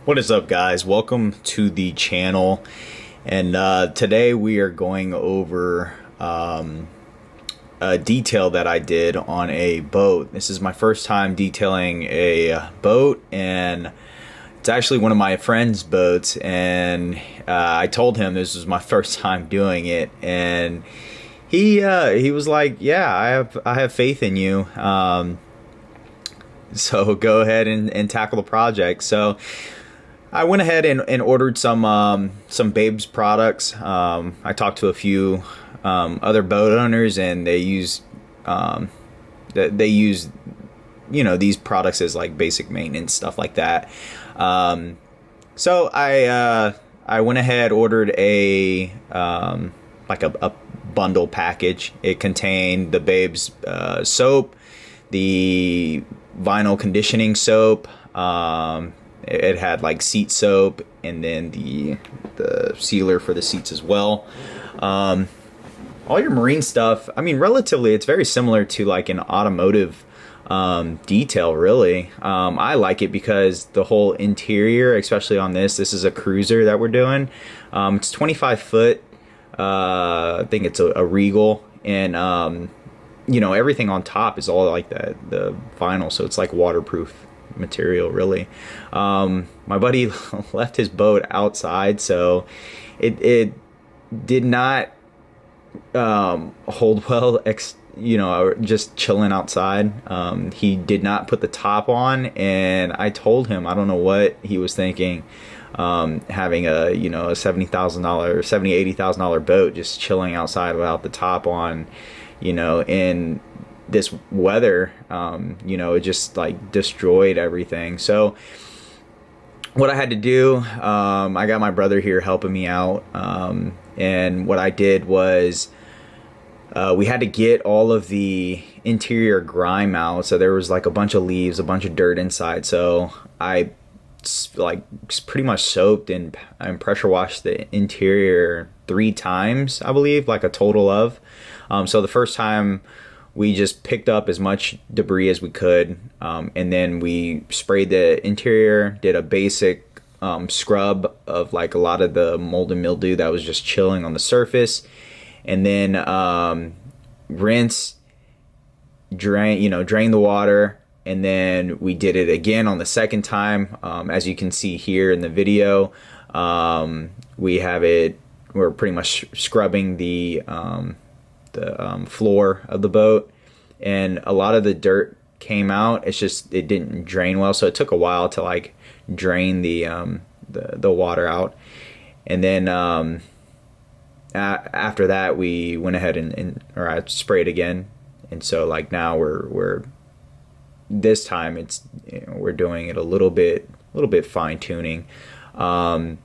What is up, guys? Welcome to the channel. And today we are going over a detail that I did on a boat. This is my first time detailing a boat, and it's actually one of my friend's boats. And I told him this was my first time doing it, and he was like, "Yeah, I have faith in you. So go ahead and tackle the project." So I went ahead and ordered some Babes products. I talked to a few other boat owners, and they use these products as like basic maintenance stuff like that. So I went ahead, ordered a a bundle package. It contained the Babes soap, the vinyl conditioning soap. It had like seat soap, and then the sealer for the seats as well. All your marine stuff, I mean, relatively, it's very similar to like an automotive detail, really. I like it because the whole interior, especially on this is a cruiser that we're doing. It's 25 foot. I think it's a Regal, and everything on top is all like the vinyl, so it's like waterproof material, really. My buddy left his boat outside, so it did not hold well, just chilling outside. He did not put the top on, and I told him I don't know what he was thinking, having a $70,000 $80,000 boat just chilling outside without the top on, in this weather. It just like destroyed everything. So what I had to do, I got my brother here helping me out, and what I did was we had to get all of the interior grime out. So there was like a bunch of leaves, a bunch of dirt inside, so I like pretty much soaked and pressure washed the interior 3 times, I believe, like a total of. So the first time we just picked up as much debris as we could, and then we sprayed the interior, did a basic scrub of like a lot of the mold and mildew that was just chilling on the surface, and then rinse, drain the water, and then we did it again on the second time. As you can see here in the video, we're pretty much scrubbing the floor of the boat, and a lot of the dirt came out. It didn't drain well, so it took a while to like drain the water out. And then after that, we went ahead or I sprayed again. And so like now we're this time we're doing it a little bit fine tuning. So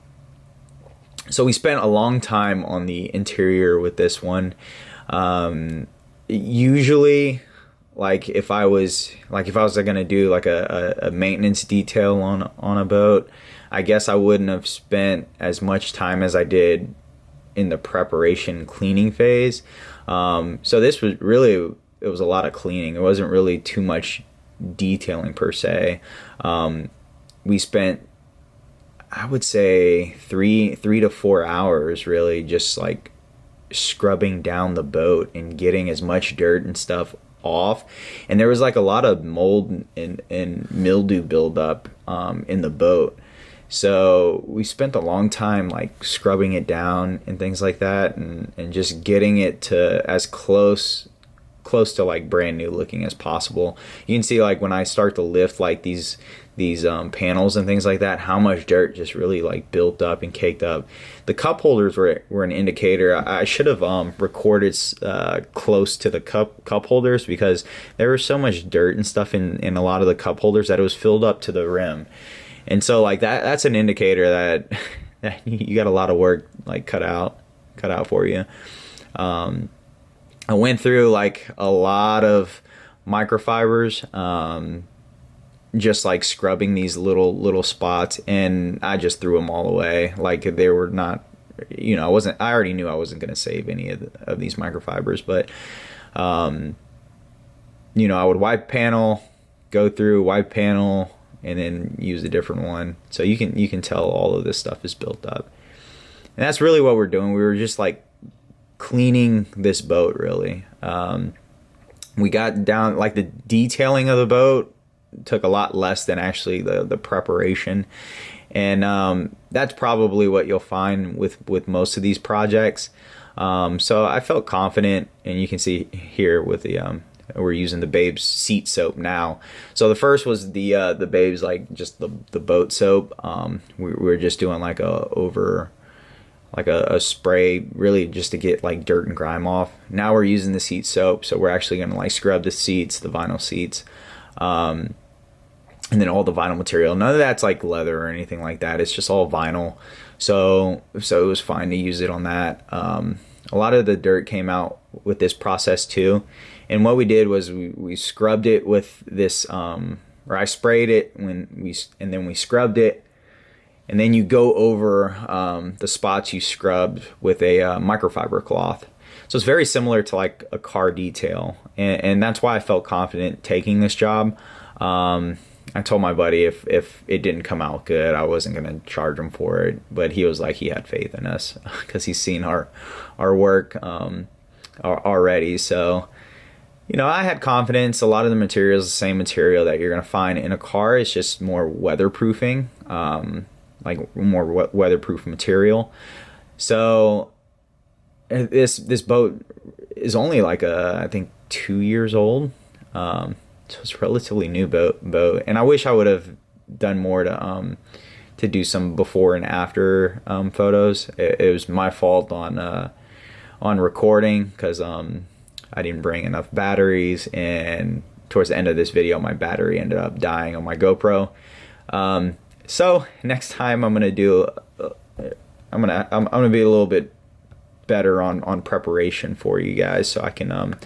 we spent a long time on the interior with this one. Usually, like if I was gonna do like a maintenance detail on a boat, I guess I wouldn't have spent as much time as I did in the preparation cleaning phase. So this was really, it was a lot of cleaning. It wasn't really too much detailing per se. We spent, I would say, 3 to 4 hours really just like scrubbing down the boat and getting as much dirt and stuff off. And there was like a lot of mold and mildew buildup in the boat. So we spent a long time like scrubbing it down and things like that, and just getting it to as close to like brand new looking as possible. You can see like when I start to lift like these panels and things like that, how much dirt just really like built up and caked up. The cup holders were an indicator. I should have recorded close to the cup holders, because there was so much dirt and stuff in a lot of the cup holders that it was filled up to the rim. And so like that's an indicator that you got a lot of work like cut out for you. I went through like a lot of microfibers, just like scrubbing these little spots, and I just threw them all away. Like they were not, I already knew I wasn't going to save any of these microfibers, but I would wipe panel, go through, wipe panel, and then use a different one. So you can tell all of this stuff is built up. And that's really what we're doing. We were just like cleaning this boat, really. We got down, like, the detailing of the boat took a lot less than actually the preparation. And that's probably what you'll find with most of these projects. So I felt confident, and you can see here with the we're using the Babes seat soap now. So the first was the Babes, like, just the boat soap. We were just doing like a spray, really just to get like dirt and grime off. Now we're using the seat soap, so we're actually gonna like scrub the seats, the vinyl seats, and then all the vinyl material. None of that's like leather or anything like that. It's just all vinyl. So it was fine to use it on that. A lot of the dirt came out with this process too. And what we did was we scrubbed it with this, or I sprayed it and then we scrubbed it. And then you go over the spots you scrubbed with a microfiber cloth. So it's very similar to like a car detail. And that's why I felt confident taking this job. I told my buddy if it didn't come out good, I wasn't going to charge him for it. But he was like, he had faith in us because he's seen our work already. So, you know, I had confidence. A lot of the material is the same material that you're going to find in a car. It's just more weatherproofing, like more weatherproof material. So this boat is only like I think 2 years old. So it's a relatively new boat, and I wish I would have done more to do some before and after photos. It was my fault on recording, because I didn't bring enough batteries, and towards the end of this video my battery ended up dying on my GoPro. So next time I'm gonna be a little bit better on preparation for you guys, so I can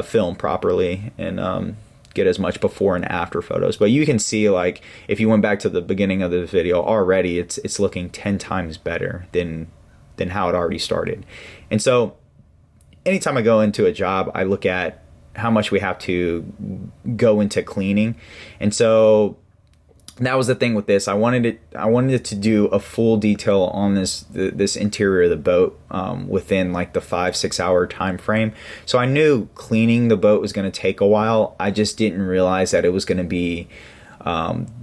film properly and get as much before and after photos. But you can see, like, if you went back to the beginning of the video already, it's looking 10 times better than how it already started. And so anytime I go into a job, I look at how much we have to go into cleaning. And so that was the thing with this. I wanted it to do a full detail on this interior of the boat within like the 5-6 hour time frame. So I knew cleaning the boat was going to take a while. I just didn't realize that it was going to be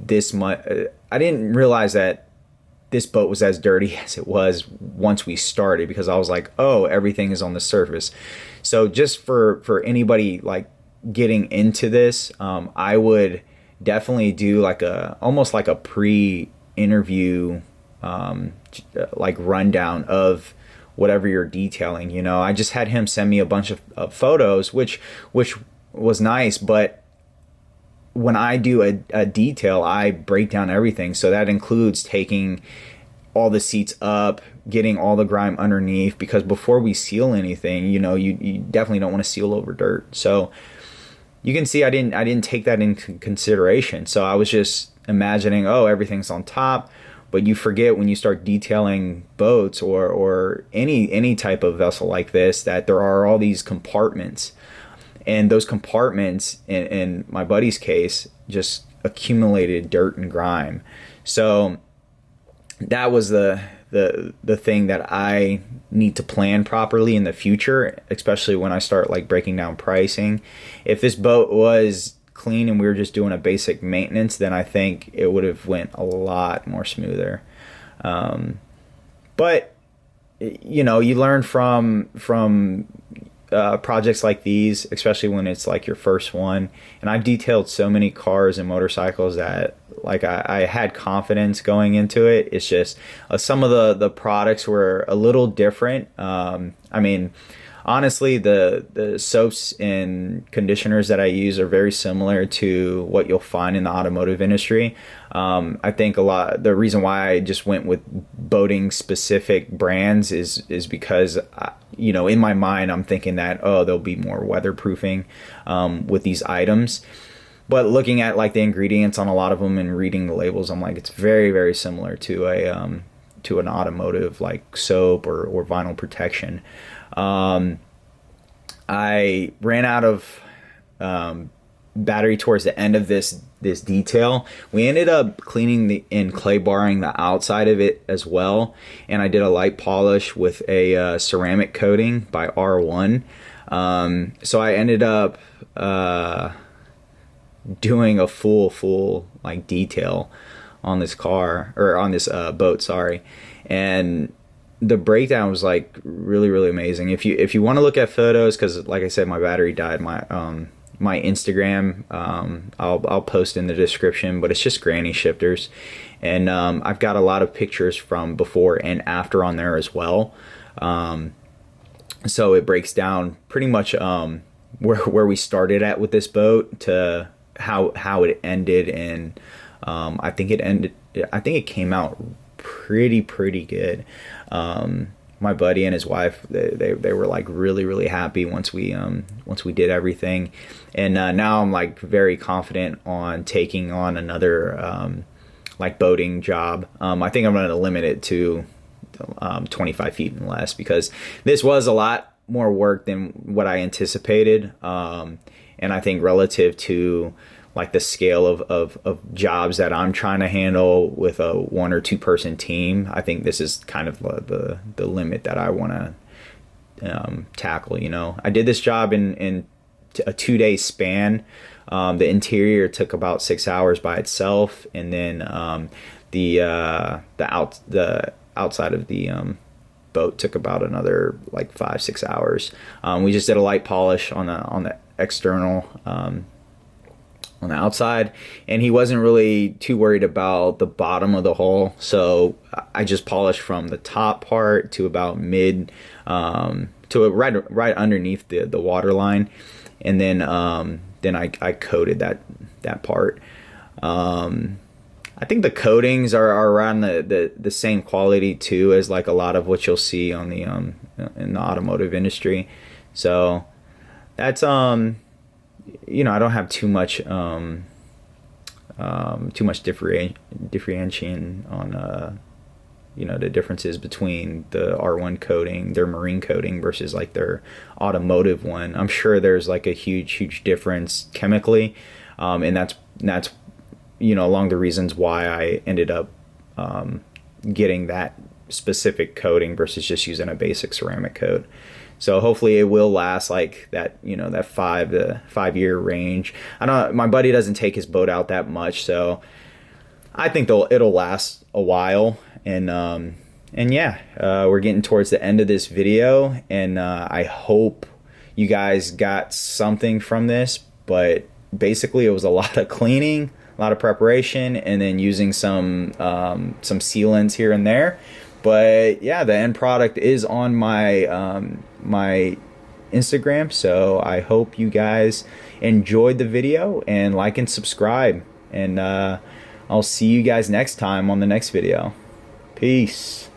this much. I didn't realize that this boat was as dirty as it was once we started, because I was like, oh, everything is on the surface. So just for anybody like getting into this, I would definitely do like almost like a pre-interview like rundown of whatever you're detailing. You know, I just had him send me a bunch of photos, which was nice, but when I do a detail, I break down everything. So that includes taking all the seats up, getting all the grime underneath, because before we seal anything, you know, you definitely don't want to seal over dirt. So you can see I didn't take that into consideration. So I was just imagining, oh, everything's on top. But you forget when you start detailing boats or any type of vessel like this, that there are all these compartments. And those compartments, in my buddy's case, just accumulated dirt and grime. So that was the thing that I need to plan properly in the future, especially when I start like breaking down pricing. If this boat was clean and we were just doing a basic maintenance, then I think it would have went a lot more smoother. But you know, you learn from projects like these, especially when it's like your first one. And I've detailed so many cars and motorcycles that like I had confidence going into it. It's just some of the products were a little different. I mean, honestly, the soaps and conditioners that I use are very similar to what you'll find in the automotive industry. I think the reason why I just went with boating specific brands is because you know, in my mind, I'm thinking that, oh, there'll be more weatherproofing with these items. But looking at like the ingredients on a lot of them and reading the labels, I'm like, it's very, very similar to an automotive like soap or vinyl protection. I ran out of battery towards the end of this this detail. We ended up cleaning and clay barring the outside of it as well, and I did a light polish with a ceramic coating by R1. So I ended up doing a full like detail on this car, or on this boat, sorry. And the breakdown was like really amazing. If you want to look at photos, because like I said, my battery died, my Instagram, I'll post in the description, but it's just Granny Shifters, and I've got a lot of pictures from before and after on there as well. So it breaks down pretty much where we started at with this boat to how it ended, and I think it came out pretty good. My buddy and his wife, they were like really happy once we did everything, and now I'm like very confident on taking on another like boating job. I think I'm going to limit it to 25 feet and less, because this was a lot more work than what I anticipated, and I think relative to like the scale of jobs that I'm trying to handle with a 1 or 2 person team, I think this is kind of the limit that I want to tackle. You know, I did this job in a 2-day span. The interior took about 6 hours by itself, and then the outside of the boat took about another like 5-6 hours. We just did a light polish on the external, on the outside, and he wasn't really too worried about the bottom of the hull, so I just polished from the top part to about mid, to right underneath the water line, and then I coated that part. I think the coatings are around the same quality too as like a lot of what you'll see on the in the automotive industry. So that's you know, I don't have too much differentiation on you know, the differences between the R1 coating, their marine coating, versus like their automotive one. I'm sure there's like a huge difference chemically, and that's you know, along the reasons why I ended up getting that specific coating versus just using a basic ceramic coat. So hopefully it will last like that, you know, that 5 year range. I don't. My buddy doesn't take his boat out that much, so I think it'll last a while. And yeah, we're getting towards the end of this video, and I hope you guys got something from this. But basically, it was a lot of cleaning, a lot of preparation, and then using some sealants here and there. But yeah, the end product is on my my Instagram, so I hope you guys enjoyed the video, and like and subscribe, and I'll see you guys next time on the next video. Peace.